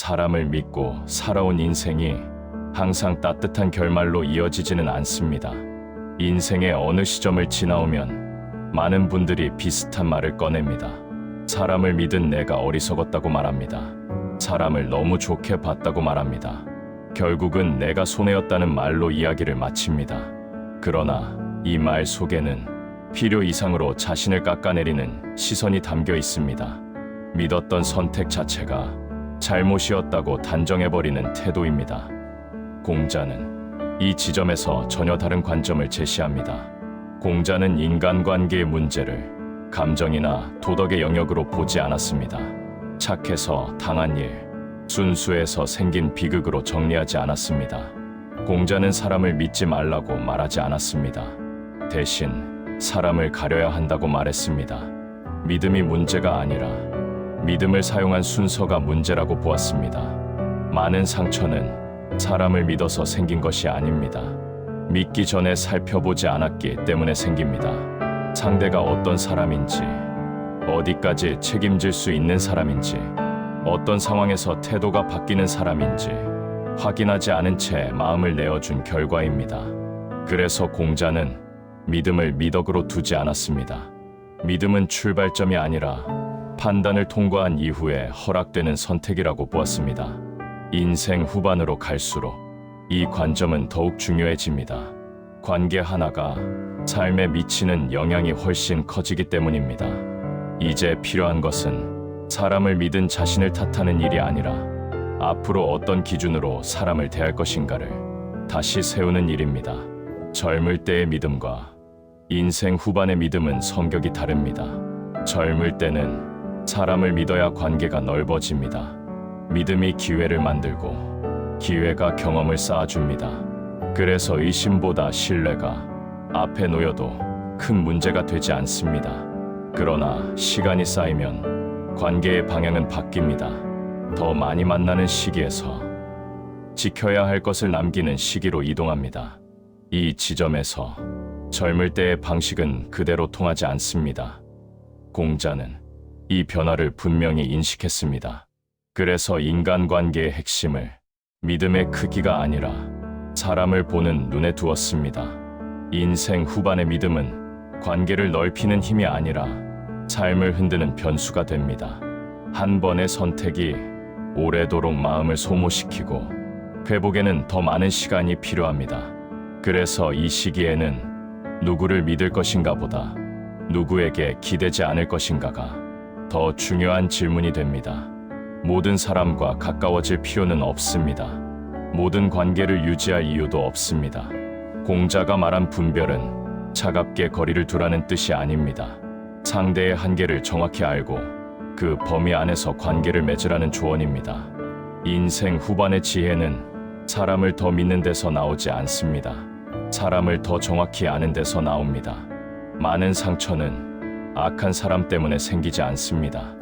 사람을 믿고 살아온 인생이 항상 따뜻한 결말로 이어지지는 않습니다. 인생의 어느 시점을 지나오면 많은 분들이 비슷한 말을 꺼냅니다. 사람을 믿은 내가 어리석었다고 말합니다. 사람을 너무 좋게 봤다고 말합니다. 결국은 내가 손해였다는 말로 이야기를 마칩니다. 그러나 이 말 속에는 필요 이상으로 자신을 깎아내리는 시선이 담겨 있습니다. 믿었던 선택 자체가 잘못이었다고 단정해버리는 태도입니다. 공자는 이 지점에서 전혀 다른 관점을 제시합니다. 공자는 인간관계의 문제를 감정이나 도덕의 영역으로 보지 않았습니다. 착해서 당한 일, 순수해서 생긴 비극으로 정리하지 않았습니다. 공자는 사람을 믿지 말라고 말하지 않았습니다. 대신 사람을 가려야 한다고 말했습니다. 믿음이 문제가 아니라 믿음을 사용한 순서가 문제라고 보았습니다. 많은 상처는 사람을 믿어서 생긴 것이 아닙니다. 믿기 전에 살펴보지 않았기 때문에 생깁니다. 상대가 어떤 사람인지, 어디까지 책임질 수 있는 사람인지, 어떤 상황에서 태도가 바뀌는 사람인지 확인하지 않은 채 마음을 내어준 결과입니다. 그래서 공자는 믿음을 미덕으로 두지 않았습니다. 믿음은 출발점이 아니라 판단을 통과한 이후에 허락되는 선택이라고 보았습니다. 인생 후반으로 갈수록 이 관점은 더욱 중요해집니다. 관계 하나가 삶에 미치는 영향이 훨씬 커지기 때문입니다. 이제 필요한 것은 사람을 믿은 자신을 탓하는 일이 아니라 앞으로 어떤 기준으로 사람을 대할 것인가를 다시 세우는 일입니다. 젊을 때의 믿음과 인생 후반의 믿음은 성격이 다릅니다. 젊을 때는 사람을 믿어야 관계가 넓어집니다. 믿음이 기회를 만들고 기회가 경험을 쌓아줍니다. 그래서 의심보다 신뢰가 앞에 놓여도 큰 문제가 되지 않습니다. 그러나 시간이 쌓이면 관계의 방향은 바뀝니다. 더 많이 만나는 시기에서 지켜야 할 것을 남기는 시기로 이동합니다. 이 지점에서 젊을 때의 방식은 그대로 통하지 않습니다. 공자는 이 변화를 분명히 인식했습니다. 그래서 인간관계의 핵심을 믿음의 크기가 아니라 사람을 보는 눈에 두었습니다. 인생 후반의 믿음은 관계를 넓히는 힘이 아니라 삶을 흔드는 변수가 됩니다. 한 번의 선택이 오래도록 마음을 소모시키고 회복에는 더 많은 시간이 필요합니다. 그래서 이 시기에는 누구를 믿을 것인가 보다 누구에게 기대지 않을 것인가가 더 중요한 질문이 됩니다. 모든 사람과 가까워질 필요는 없습니다. 모든 관계를 유지할 이유도 없습니다. 공자가 말한 분별은 차갑게 거리를 두라는 뜻이 아닙니다. 상대의 한계를 정확히 알고 그 범위 안에서 관계를 맺으라는 조언입니다. 인생 후반의 지혜는 사람을 더 믿는 데서 나오지 않습니다. 사람을 더 정확히 아는 데서 나옵니다. 많은 상처는 악한 사람 때문에 생기지 않습니다.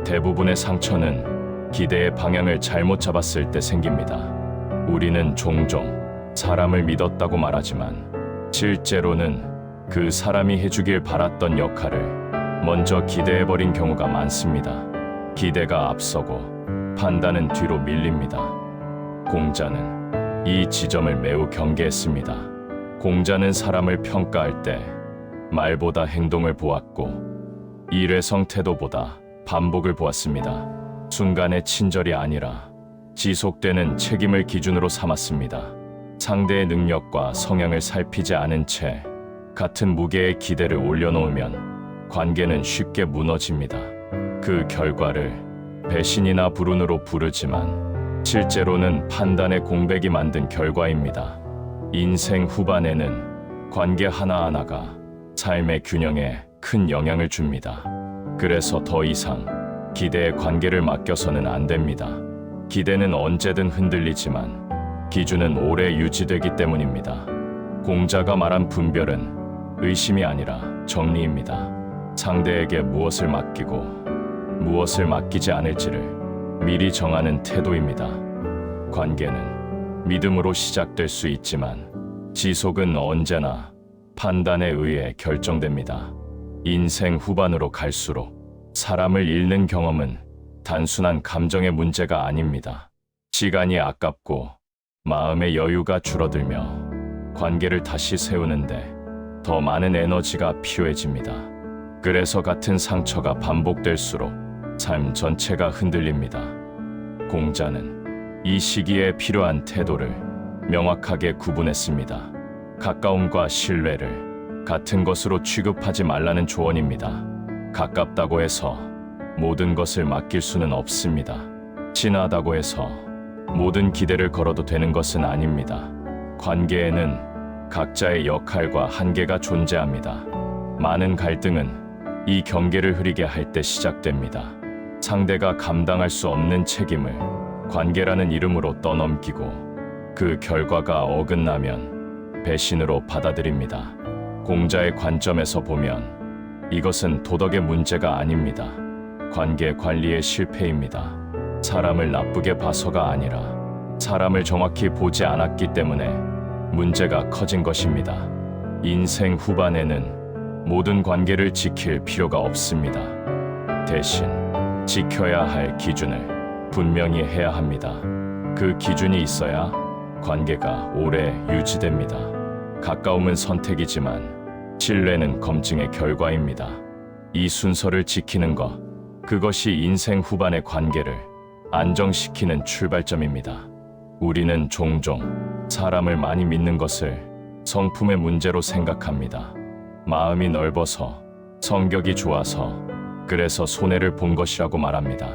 대부분의 상처는 기대의 방향을 잘못 잡았을 때 생깁니다. 우리는 종종 사람을 믿었다고 말하지만 실제로는 그 사람이 해주길 바랐던 역할을 먼저 기대해버린 경우가 많습니다. 기대가 앞서고 판단은 뒤로 밀립니다. 공자는 이 지점을 매우 경계했습니다. 공자는 사람을 평가할 때 말보다 행동을 보았고 일회성 태도보다 반복을 보았습니다. 순간의 친절이 아니라 지속되는 책임을 기준으로 삼았습니다. 상대의 능력과 성향을 살피지 않은 채 같은 무게의 기대를 올려놓으면 관계는 쉽게 무너집니다. 그 결과를 배신이나 불운으로 부르지만 실제로는 판단의 공백이 만든 결과입니다. 인생 후반에는 관계 하나하나가 삶의 균형에 큰 영향을 줍니다. 그래서 더 이상 기대에 관계를 맡겨서는 안 됩니다. 기대는 언제든 흔들리지만 기준은 오래 유지되기 때문입니다. 공자가 말한 분별은 의심이 아니라 정리입니다. 상대에게 무엇을 맡기고 무엇을 맡기지 않을지를 미리 정하는 태도입니다. 관계는 믿음으로 시작될 수 있지만 지속은 언제나 판단에 의해 결정됩니다. 인생 후반으로 갈수록 사람을 잃는 경험은 단순한 감정의 문제가 아닙니다. 시간이 아깝고 마음의 여유가 줄어들며 관계를 다시 세우는데 더 많은 에너지가 필요해집니다. 그래서 같은 상처가 반복될수록 삶 전체가 흔들립니다. 공자는 이 시기에 필요한 태도를 명확하게 구분했습니다. 가까움과 신뢰를 같은 것으로 취급하지 말라는 조언입니다. 가깝다고 해서 모든 것을 맡길 수는 없습니다. 친하다고 해서 모든 기대를 걸어도 되는 것은 아닙니다. 관계에는 각자의 역할과 한계가 존재합니다. 많은 갈등은 이 경계를 흐리게 할 때 시작됩니다. 상대가 감당할 수 없는 책임을 관계라는 이름으로 떠넘기고 그 결과가 어긋나면 배신으로 받아들입니다. 공자의 관점에서 보면 이것은 도덕의 문제가 아닙니다. 관계 관리의 실패입니다. 사람을 나쁘게 봐서가 아니라 사람을 정확히 보지 않았기 때문에 문제가 커진 것입니다. 인생 후반에는 모든 관계를 지킬 필요가 없습니다. 대신 지켜야 할 기준을 분명히 해야 합니다. 그 기준이 있어야 관계가 오래 유지됩니다. 가까움은 선택이지만 신뢰는 검증의 결과입니다. 이 순서를 지키는 것, 그것이 인생 후반의 관계를 안정시키는 출발점입니다. 우리는 종종 사람을 많이 믿는 것을 성품의 문제로 생각합니다. 마음이 넓어서, 성격이 좋아서, 그래서 손해를 본 것이라고 말합니다.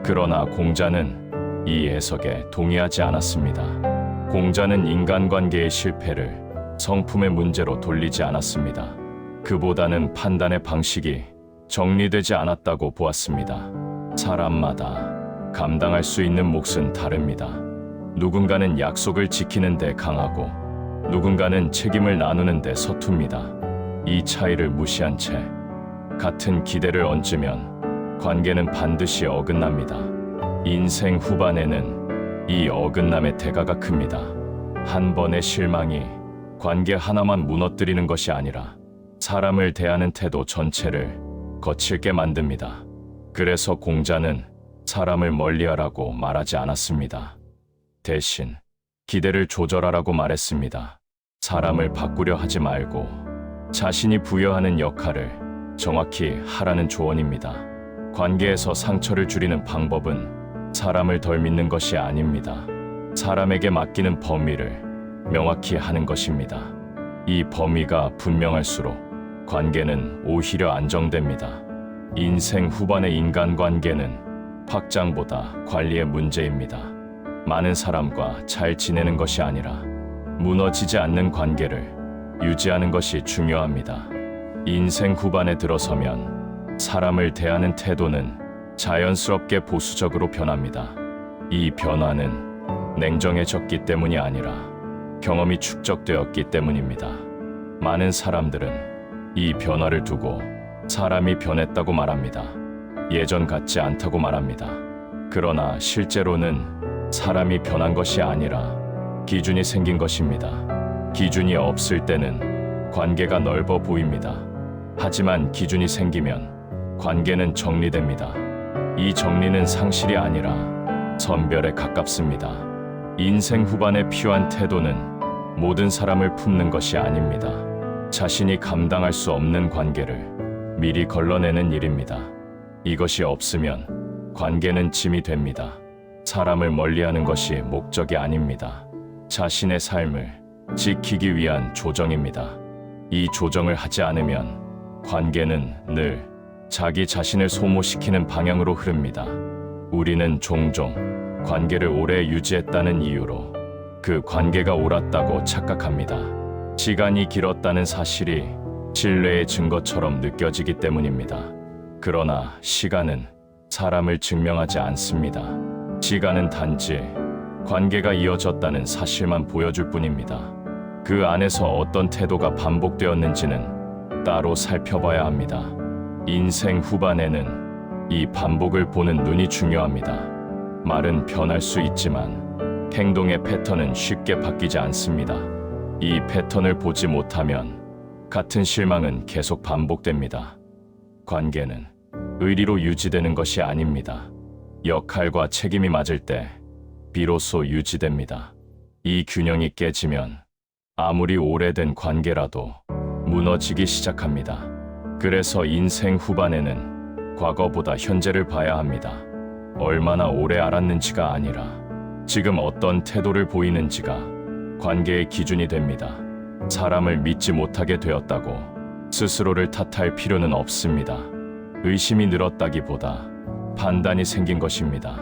그러나 공자는 이 해석에 동의하지 않았습니다. 공자는 인간관계의 실패를 성품의 문제로 돌리지 않았습니다. 그보다는 판단의 방식이 정리되지 않았다고 보았습니다. 사람마다 감당할 수 있는 몫은 다릅니다. 누군가는 약속을 지키는 데 강하고 누군가는 책임을 나누는 데 서툽니다. 이 차이를 무시한 채 같은 기대를 얹으면 관계는 반드시 어긋납니다. 인생 후반에는 이 어긋남의 대가가 큽니다. 한 번의 실망이 관계 하나만 무너뜨리는 것이 아니라 사람을 대하는 태도 전체를 거칠게 만듭니다. 그래서 공자는 사람을 멀리하라고 말하지 않았습니다. 대신 기대를 조절하라고 말했습니다. 사람을 바꾸려 하지 말고 자신이 부여하는 역할을 정확히 하라는 조언입니다. 관계에서 상처를 줄이는 방법은 사람을 덜 믿는 것이 아닙니다. 사람에게 맡기는 범위를 명확히 하는 것입니다. 이 범위가 분명할수록 관계는 오히려 안정됩니다. 인생 후반의 인간관계는 확장보다 관리의 문제입니다. 많은 사람과 잘 지내는 것이 아니라 무너지지 않는 관계를 유지하는 것이 중요합니다. 인생 후반에 들어서면 사람을 대하는 태도는 자연스럽게 보수적으로 변합니다. 이 변화는 냉정해졌기 때문이 아니라 경험이 축적되었기 때문입니다. 많은 사람들은 이 변화를 두고 사람이 변했다고 말합니다. 예전 같지 않다고 말합니다. 그러나 실제로는 사람이 변한 것이 아니라 기준이 생긴 것입니다. 기준이 없을 때는 관계가 넓어 보입니다. 하지만 기준이 생기면 관계는 정리됩니다. 이 정리는 상실이 아니라 선별에 가깝습니다. 인생 후반에 필요한 태도는 모든 사람을 품는 것이 아닙니다. 자신이 감당할 수 없는 관계를 미리 걸러내는 일입니다. 이것이 없으면 관계는 짐이 됩니다. 사람을 멀리하는 것이 목적이 아닙니다. 자신의 삶을 지키기 위한 조정입니다. 이 조정을 하지 않으면 관계는 늘 자기 자신을 소모시키는 방향으로 흐릅니다. 우리는 종종 관계를 오래 유지했다는 이유로 그 관계가 옳았다고 착각합니다. 시간이 길었다는 사실이 신뢰의 증거처럼 느껴지기 때문입니다. 그러나 시간은 사람을 증명하지 않습니다. 시간은 단지 관계가 이어졌다는 사실만 보여줄 뿐입니다. 그 안에서 어떤 태도가 반복되었는지는 따로 살펴봐야 합니다. 인생 후반에는 이 반복을 보는 눈이 중요합니다. 말은 변할 수 있지만 행동의 패턴은 쉽게 바뀌지 않습니다. 이 패턴을 보지 못하면 같은 실망은 계속 반복됩니다. 관계는 의리로 유지되는 것이 아닙니다. 역할과 책임이 맞을 때 비로소 유지됩니다. 이 균형이 깨지면 아무리 오래된 관계라도 무너지기 시작합니다. 그래서 인생 후반에는 과거보다 현재를 봐야 합니다. 얼마나 오래 알았는지가 아니라 지금 어떤 태도를 보이는지가 관계의 기준이 됩니다. 사람을 믿지 못하게 되었다고 스스로를 탓할 필요는 없습니다. 의심이 늘었다기보다 판단이 생긴 것입니다.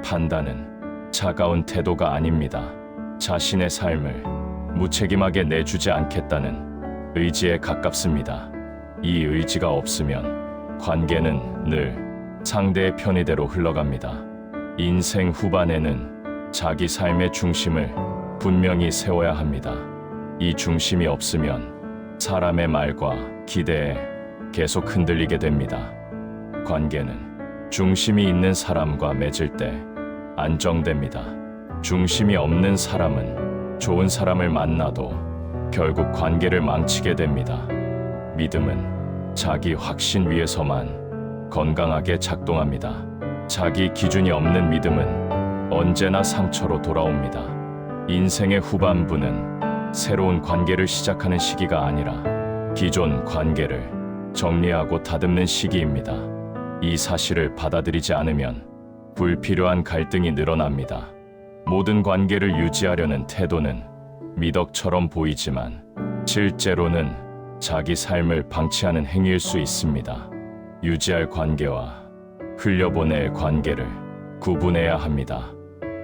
판단은 차가운 태도가 아닙니다. 자신의 삶을 무책임하게 내주지 않겠다는 의지에 가깝습니다. 이 의지가 없으면 관계는 늘 상대의 편의대로 흘러갑니다. 인생 후반에는 자기 삶의 중심을 분명히 세워야 합니다. 이 중심이 없으면 사람의 말과 기대에 계속 흔들리게 됩니다. 관계는 중심이 있는 사람과 맺을 때 안정됩니다. 중심이 없는 사람은 좋은 사람을 만나도 결국 관계를 망치게 됩니다. 믿음은 자기 확신 위에서만 건강하게 작동합니다. 자기 기준이 없는 믿음은 언제나 상처로 돌아옵니다. 인생의 후반부는 새로운 관계를 시작하는 시기가 아니라 기존 관계를 정리하고 다듬는 시기입니다. 이 사실을 받아들이지 않으면 불필요한 갈등이 늘어납니다. 모든 관계를 유지하려는 태도는 미덕처럼 보이지만 실제로는 자기 삶을 방치하는 행위일 수 있습니다. 유지할 관계와 흘려보낼 관계를 구분해야 합니다.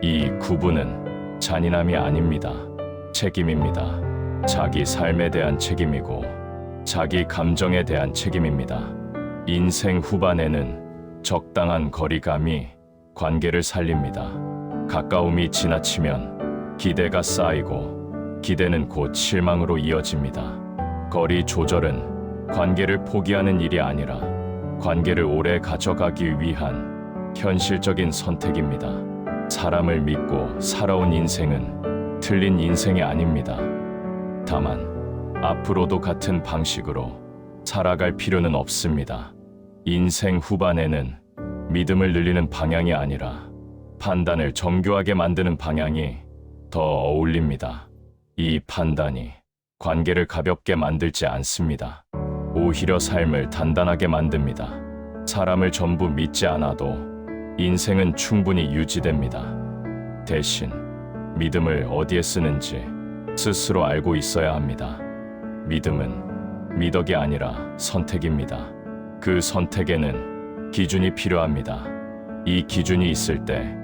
이 구분은 잔인함이 아닙니다. 책임입니다. 자기 삶에 대한 책임이고 자기 감정에 대한 책임입니다. 인생 후반에는 적당한 거리감이 관계를 살립니다. 가까움이 지나치면 기대가 쌓이고 기대는 곧 실망으로 이어집니다. 거리 조절은 관계를 포기하는 일이 아니라 관계를 오래 가져가기 위한 현실적인 선택입니다. 사람을 믿고 살아온 인생은 틀린 인생이 아닙니다. 다만 앞으로도 같은 방식으로 살아갈 필요는 없습니다. 인생 후반에는 믿음을 늘리는 방향이 아니라 판단을 정교하게 만드는 방향이 더 어울립니다. 이 판단이 관계를 가볍게 만들지 않습니다. 오히려 삶을 단단하게 만듭니다. 사람을 전부 믿지 않아도 인생은 충분히 유지됩니다. 대신 믿음을 어디에 쓰는지 스스로 알고 있어야 합니다. 믿음은 미덕이 아니라 선택입니다. 그 선택에는 기준이 필요합니다. 이 기준이 있을 때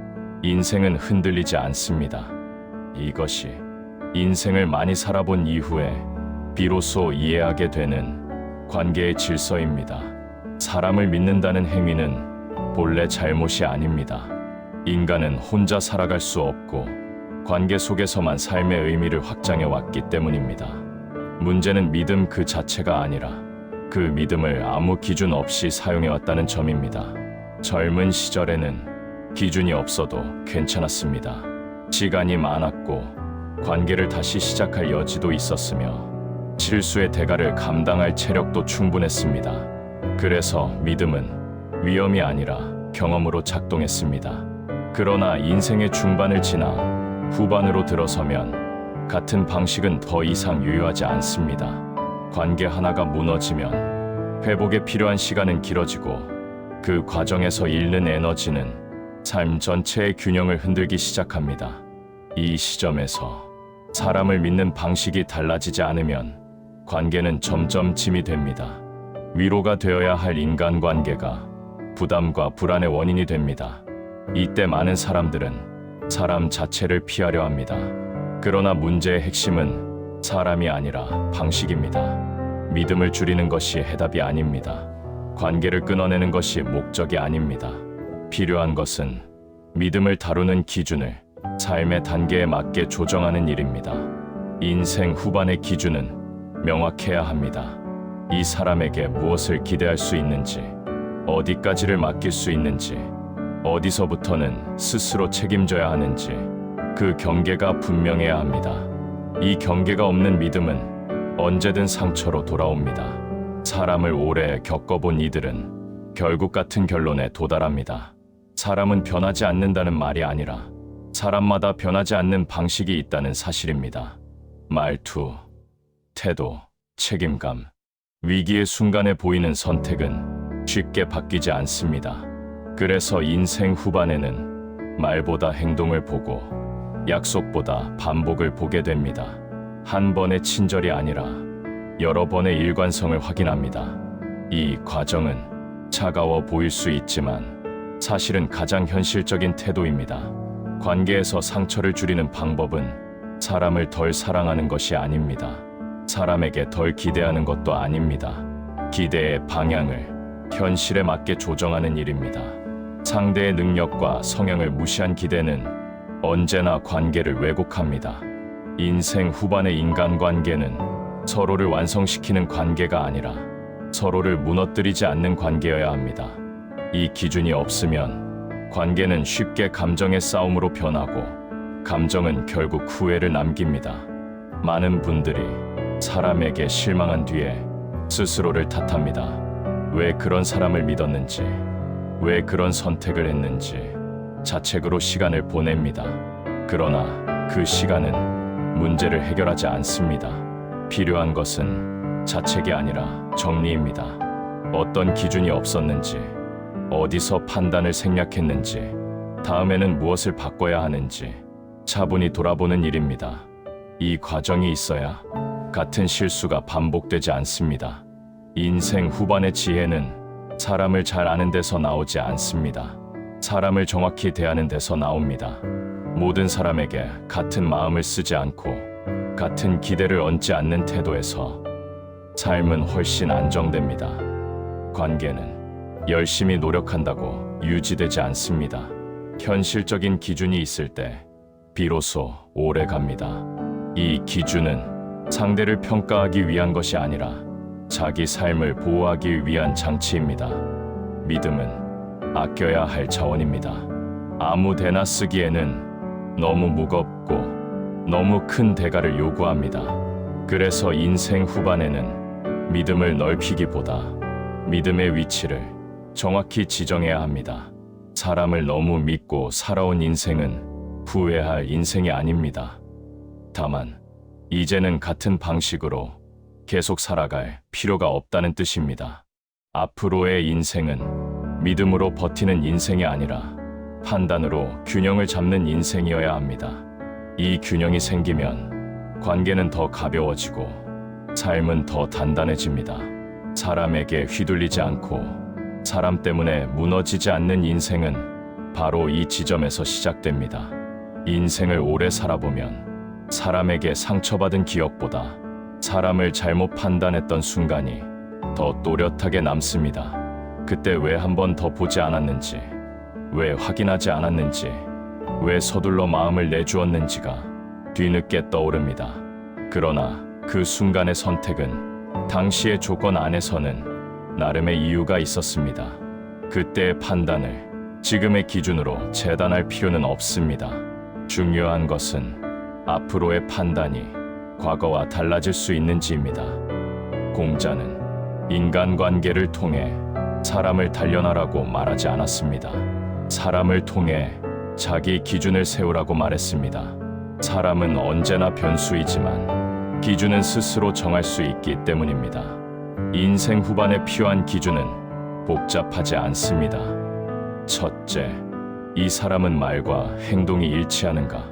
인생은 흔들리지 않습니다. 이것이 인생을 많이 살아본 이후에 비로소 이해하게 되는 관계의 질서입니다. 사람을 믿는다는 행위는 본래 잘못이 아닙니다. 인간은 혼자 살아갈 수 없고 관계 속에서만 삶의 의미를 확장해 왔기 때문입니다. 문제는 믿음 그 자체가 아니라 그 믿음을 아무 기준 없이 사용해 왔다는 점입니다. 젊은 시절에는 기준이 없어도 괜찮았습니다. 시간이 많았고 관계를 다시 시작할 여지도 있었으며 실수의 대가를 감당할 체력도 충분했습니다. 그래서 믿음은 위험이 아니라 경험으로 작동했습니다. 그러나 인생의 중반을 지나 후반으로 들어서면 같은 방식은 더 이상 유효하지 않습니다. 관계 하나가 무너지면 회복에 필요한 시간은 길어지고 그 과정에서 잃는 에너지는 삶 전체의 균형을 흔들기 시작합니다. 이 시점에서 사람을 믿는 방식이 달라지지 않으면 관계는 점점 짐이 됩니다. 위로가 되어야 할 인간관계가 부담과 불안의 원인이 됩니다. 이때 많은 사람들은 사람 자체를 피하려 합니다. 그러나 문제의 핵심은 사람이 아니라 방식입니다. 믿음을 줄이는 것이 해답이 아닙니다. 관계를 끊어내는 것이 목적이 아닙니다. 필요한 것은 믿음을 다루는 기준을 삶의 단계에 맞게 조정하는 일입니다. 인생 후반의 기준은 명확해야 합니다. 이 사람에게 무엇을 기대할 수 있는지, 어디까지를 맡길 수 있는지, 어디서부터는 스스로 책임져야 하는지 그 경계가 분명해야 합니다. 이 경계가 없는 믿음은 언제든 상처로 돌아옵니다. 사람을 오래 겪어본 이들은 결국 같은 결론에 도달합니다. 사람은 변하지 않는다는 말이 아니라 사람마다 변하지 않는 방식이 있다는 사실입니다. 말투, 태도, 책임감, 위기의 순간에 보이는 선택은 쉽게 바뀌지 않습니다. 그래서 인생 후반에는 말보다 행동을 보고 약속보다 반복을 보게 됩니다. 한 번의 친절이 아니라 여러 번의 일관성을 확인합니다. 이 과정은 차가워 보일 수 있지만 사실은 가장 현실적인 태도입니다. 관계에서 상처를 줄이는 방법은 사람을 덜 사랑하는 것이 아닙니다. 사람에게 덜 기대하는 것도 아닙니다. 기대의 방향을 현실에 맞게 조정하는 일입니다. 상대의 능력과 성향을 무시한 기대는 언제나 관계를 왜곡합니다. 인생 후반의 인간관계는 서로를 완성시키는 관계가 아니라 서로를 무너뜨리지 않는 관계여야 합니다. 이 기준이 없으면 관계는 쉽게 감정의 싸움으로 변하고 감정은 결국 후회를 남깁니다. 많은 분들이 사람에게 실망한 뒤에 스스로를 탓합니다. 왜 그런 사람을 믿었는지, 왜 그런 선택을 했는지 자책으로 시간을 보냅니다. 그러나 그 시간은 문제를 해결하지 않습니다. 필요한 것은 자책이 아니라 정리입니다. 어떤 기준이 없었는지, 어디서 판단을 생략했는지, 다음에는 무엇을 바꿔야 하는지 차분히 돌아보는 일입니다. 이 과정이 있어야 같은 실수가 반복되지 않습니다. 인생 후반의 지혜는 사람을 잘 아는 데서 나오지 않습니다. 사람을 정확히 대하는 데서 나옵니다. 모든 사람에게 같은 마음을 쓰지 않고 같은 기대를 얹지 않는 태도에서 삶은 훨씬 안정됩니다. 관계는 열심히 노력한다고 유지되지 않습니다. 현실적인 기준이 있을 때 비로소 오래 갑니다. 이 기준은 상대를 평가하기 위한 것이 아니라 자기 삶을 보호하기 위한 장치입니다. 믿음은 아껴야 할 자원입니다. 아무 데나 쓰기에는 너무 무겁고 너무 큰 대가를 요구합니다. 그래서 인생 후반에는 믿음을 넓히기보다 믿음의 위치를 정확히 지정해야 합니다. 사람을 너무 믿고 살아온 인생은 후회할 인생이 아닙니다. 다만 이제는 같은 방식으로 계속 살아갈 필요가 없다는 뜻입니다. 앞으로의 인생은 믿음으로 버티는 인생이 아니라 판단으로 균형을 잡는 인생이어야 합니다. 이 균형이 생기면 관계는 더 가벼워지고 삶은 더 단단해집니다. 사람에게 휘둘리지 않고 사람 때문에 무너지지 않는 인생은 바로 이 지점에서 시작됩니다. 인생을 오래 살아보면 사람에게 상처받은 기억보다 사람을 잘못 판단했던 순간이 더 또렷하게 남습니다. 그때 왜 한 번 더 보지 않았는지, 왜 확인하지 않았는지, 왜 서둘러 마음을 내주었는지가 뒤늦게 떠오릅니다. 그러나 그 순간의 선택은 당시의 조건 안에서는 나름의 이유가 있었습니다. 그때의 판단을 지금의 기준으로 재단할 필요는 없습니다. 중요한 것은 앞으로의 판단이 과거와 달라질 수 있는지입니다. 공자는 인간관계를 통해 사람을 단련하라고 말하지 않았습니다. 사람을 통해 자기 기준을 세우라고 말했습니다. 사람은 언제나 변수이지만 기준은 스스로 정할 수 있기 때문입니다. 인생 후반에 필요한 기준은 복잡하지 않습니다. 첫째, 이 사람은 말과 행동이 일치하는가?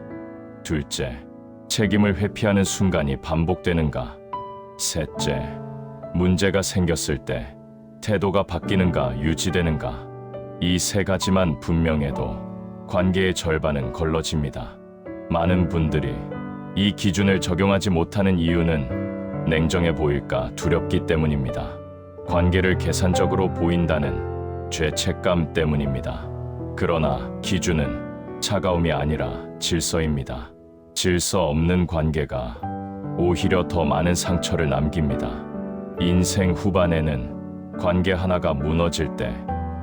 둘째, 책임을 회피하는 순간이 반복되는가? 셋째, 문제가 생겼을 때 태도가 바뀌는가 유지되는가? 이 세 가지만 분명해도 관계의 절반은 걸러집니다. 많은 분들이 이 기준을 적용하지 못하는 이유는 냉정해 보일까 두렵기 때문입니다. 관계를 계산적으로 보인다는 죄책감 때문입니다. 그러나 기준은 차가움이 아니라 질서입니다. 질서 없는 관계가 오히려 더 많은 상처를 남깁니다. 인생 후반에는 관계 하나가 무너질 때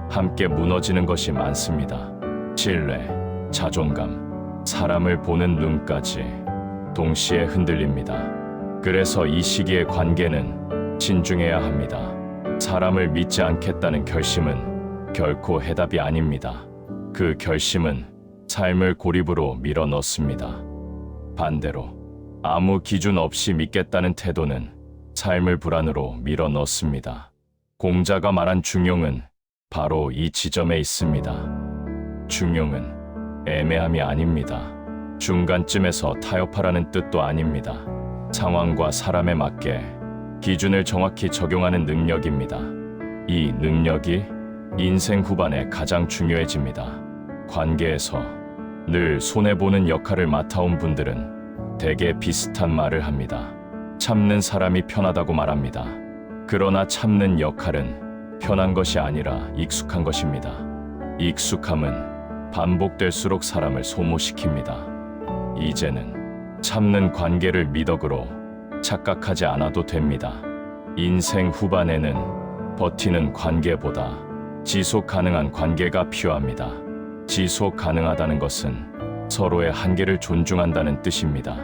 함께 무너지는 것이 많습니다. 신뢰, 자존감, 사람을 보는 눈까지 동시에 흔들립니다. 그래서 이 시기의 관계는 신중해야 합니다. 사람을 믿지 않겠다는 결심은 결코 해답이 아닙니다. 그 결심은 삶을 고립으로 밀어 넣습니다. 반대로 아무 기준 없이 믿겠다는 태도는 삶을 불안으로 밀어 넣습니다. 공자가 말한 중용은 바로 이 지점에 있습니다. 중용은 애매함이 아닙니다. 중간쯤에서 타협하라는 뜻도 아닙니다. 상황과 사람에 맞게 기준을 정확히 적용하는 능력입니다. 이 능력이 인생 후반에 가장 중요해집니다. 관계에서 늘 손해보는 역할을 맡아온 분들은 대개 비슷한 말을 합니다. 참는 사람이 편하다고 말합니다. 그러나 참는 역할은 편한 것이 아니라 익숙한 것입니다. 익숙함은 반복될수록 사람을 소모시킵니다. 이제는 참는 관계를 미덕으로 착각하지 않아도 됩니다. 인생 후반에는 버티는 관계보다 지속 가능한 관계가 필요합니다. 지속 가능하다는 것은 서로의 한계를 존중한다는 뜻입니다.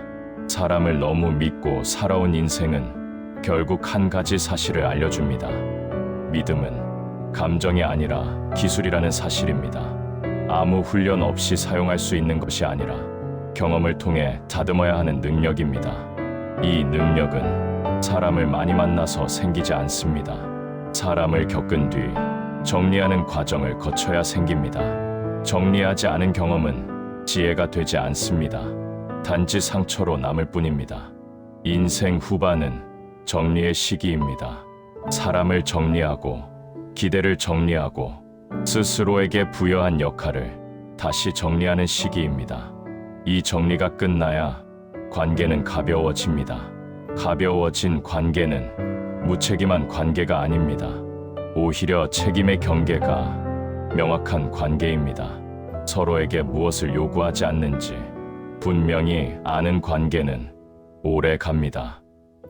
사람을 너무 믿고 살아온 인생은 결국 한 가지 사실을 알려줍니다. 믿음은 감정이 아니라 기술이라는 사실입니다. 아무 훈련 없이 사용할 수 있는 것이 아니라 경험을 통해 다듬어야 하는 능력입니다. 이 능력은 사람을 많이 만나서 생기지 않습니다. 사람을 겪은 뒤 정리하는 과정을 거쳐야 생깁니다. 정리하지 않은 경험은 지혜가 되지 않습니다. 단지 상처로 남을 뿐입니다. 인생 후반은 정리의 시기입니다. 사람을 정리하고 기대를 정리하고 스스로에게 부여한 역할을 다시 정리하는 시기입니다. 이 정리가 끝나야 관계는 가벼워집니다. 가벼워진 관계는 무책임한 관계가 아닙니다. 오히려 책임의 경계가 명확한 관계입니다. 서로에게 무엇을 요구하지 않는지 분명히 아는 관계는 오래 갑니다.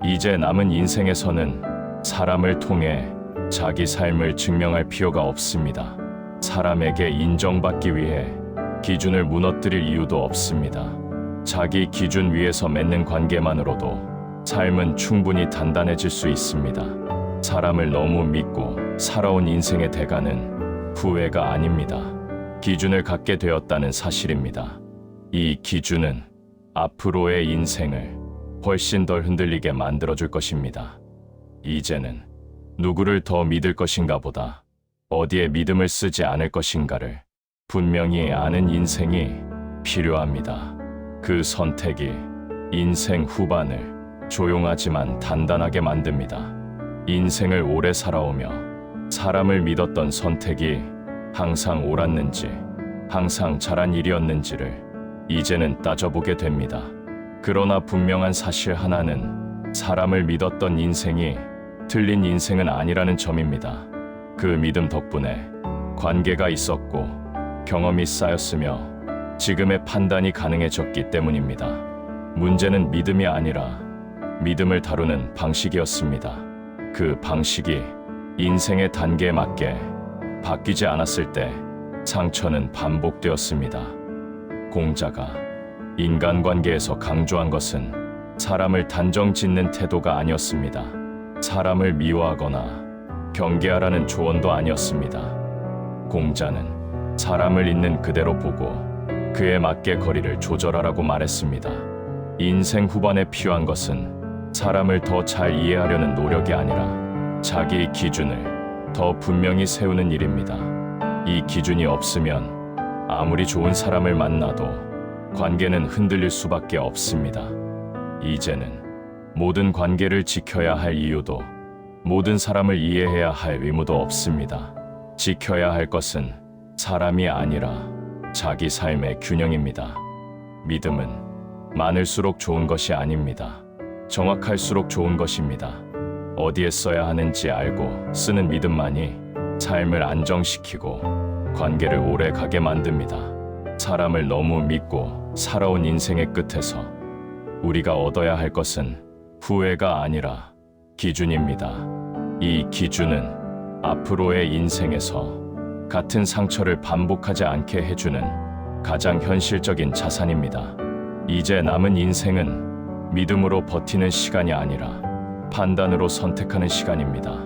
이제 남은 인생에서는 사람을 통해 자기 삶을 증명할 필요가 없습니다. 사람에게 인정받기 위해 기준을 무너뜨릴 이유도 없습니다. 자기 기준 위에서 맺는 관계만으로도 삶은 충분히 단단해질 수 있습니다. 사람을 너무 믿고 살아온 인생의 대가는 후회가 아닙니다. 기준을 갖게 되었다는 사실입니다. 이 기준은 앞으로의 인생을 훨씬 덜 흔들리게 만들어줄 것입니다. 이제는 누구를 더 믿을 것인가 보다 어디에 믿음을 쓰지 않을 것인가를 분명히 아는 인생이 필요합니다. 그 선택이 인생 후반을 조용하지만 단단하게 만듭니다. 인생을 오래 살아오며 사람을 믿었던 선택이 항상 옳았는지, 항상 잘한 일이었는지를 이제는 따져보게 됩니다. 그러나 분명한 사실 하나는 사람을 믿었던 인생이 틀린 인생은 아니라는 점입니다. 그 믿음 덕분에 관계가 있었고 경험이 쌓였으며 지금의 판단이 가능해졌기 때문입니다. 문제는 믿음이 아니라 믿음을 다루는 방식이었습니다. 그 방식이 인생의 단계에 맞게 바뀌지 않았을 때 상처는 반복되었습니다. 공자가 인간관계에서 강조한 것은 사람을 단정 짓는 태도가 아니었습니다. 사람을 미워하거나 경계하라는 조언도 아니었습니다. 공자는 사람을 있는 그대로 보고 그에 맞게 거리를 조절하라고 말했습니다. 인생 후반에 필요한 것은 사람을 더 잘 이해하려는 노력이 아니라 자기 기준을 더 분명히 세우는 일입니다. 이 기준이 없으면 아무리 좋은 사람을 만나도 관계는 흔들릴 수밖에 없습니다. 이제는 모든 관계를 지켜야 할 이유도 모든 사람을 이해해야 할 의무도 없습니다. 지켜야 할 것은 사람이 아니라 자기 삶의 균형입니다. 믿음은 많을수록 좋은 것이 아닙니다. 정확할수록 좋은 것입니다. 어디에 써야 하는지 알고 쓰는 믿음만이 삶을 안정시키고 관계를 오래 가게 만듭니다. 사람을 너무 믿고 살아온 인생의 끝에서 우리가 얻어야 할 것은 후회가 아니라 기준입니다. 이 기준은 앞으로의 인생에서 같은 상처를 반복하지 않게 해주는 가장 현실적인 자산입니다. 이제 남은 인생은 믿음으로 버티는 시간이 아니라 판단으로 선택하는 시간입니다.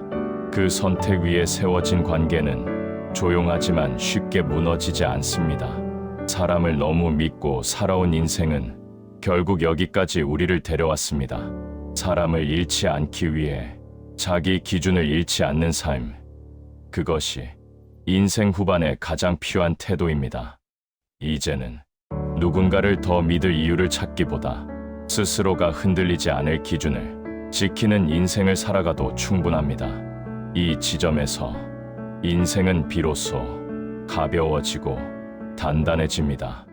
그 선택 위에 세워진 관계는 조용하지만 쉽게 무너지지 않습니다. 사람을 너무 믿고 살아온 인생은 결국 여기까지 우리를 데려왔습니다. 사람을 잃지 않기 위해 자기 기준을 잃지 않는 삶. 그것이 인생 후반에 가장 필요한 태도입니다. 이제는 누군가를 더 믿을 이유를 찾기보다 스스로가 흔들리지 않을 기준을 지키는 인생을 살아가도 충분합니다. 이 지점에서 인생은 비로소 가벼워지고 단단해집니다.